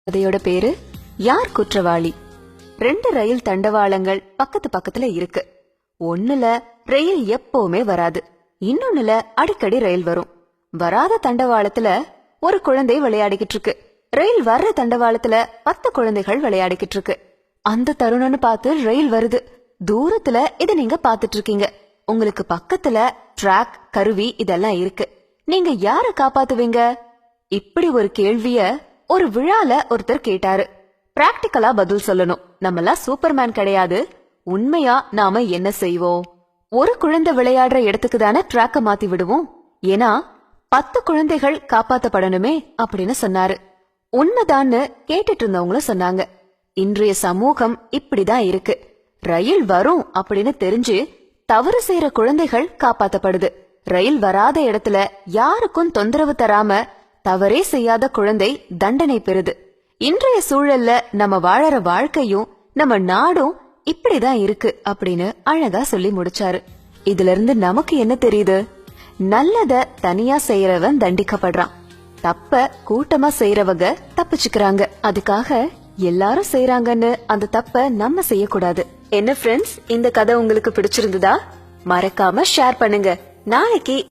கதையோட பேரு யார் குற்றவாளி. 2 ரயில் தண்டவாளங்கள் பக்கத்து பக்கத்துல இருக்கு. ஒண்ணுல ரயில் எப்பவுமே வராது, இன்னொன்னுல அடிக்கடி ரயில் வரும். வராத தண்டவாளத்துல ஒரு குழந்தை விளையாடிக்கிட்டு இருக்கு. ரயில் வர்ற தண்டவாளத்துல 10 குழந்தைகள் விளையாடிக்கிட்டு இருக்கு. அந்த தருணம்னு பார்த்து ரயில் வருது. தூரத்துல இத நீங்க பாத்துட்டு இருக்கீங்க. உங்களுக்கு பக்கத்துல ட்ராக், கருவி இதெல்லாம் இருக்கு. நீங்க யார காப்பாத்துவீங்க? இப்படி ஒரு கேள்விய ஒரு விழால ஒருத்தர் கேட்டாரு. பிராக்டிகலா பதில் சொல்லணும். நம்மளா சூப்பர்மேன் கிடையாது. உண்மையா நாம என்ன செய்வோம்? ஒரு குழந்தை விளையாடுற இடத்துக்கு தானே ட்ராக்க மாத்தி விடுவோம். ஏன்னா 10 குழந்தைகள் காப்பாத்தப்படணுமே அப்படின்னு சொன்னாரு. உண்மைதான்னு கேட்டுட்டு இருந்தவங்களும் சொன்னாங்க. இன்றைய சமூகம் இப்படிதான் இருக்கு. ரயில் வரும் அப்படின்னு தெரிஞ்சு தவறு செய்யற குழந்தைகள் காப்பாத்தப்படுது. ரயில் வராத இடத்துல யாருக்கும் தொந்தரவு தராம தவறே செய்யாத குழந்தை தண்டனை பெறுது. இன்றைய சூழல்ல நம்ம வாழற வாழ்க்கையும் நம்ம நாடும் இப்படிதான் இருக்கு அப்படின்னு அழகா சொல்லி முடிச்சாரு. இதுல இருந்து நமக்கு என்ன தெரியுது? நல்லத தனியா செய்யறவன் தண்டிக்கப்படுறான், தப்ப கூட்டமா செய்யறவங்க தப்பிச்சுக்கிறாங்க. அதுக்காக எல்லாரும் செய்யறாங்கன்னு அந்த தப்ப நம்ம செய்யக்கூடாது. என்ன ஃப்ரெண்ட்ஸ், இந்த கதை உங்களுக்கு பிடிச்சிருந்ததா? மறக்காம ஷேர் பண்ணுங்க. நாளைக்கு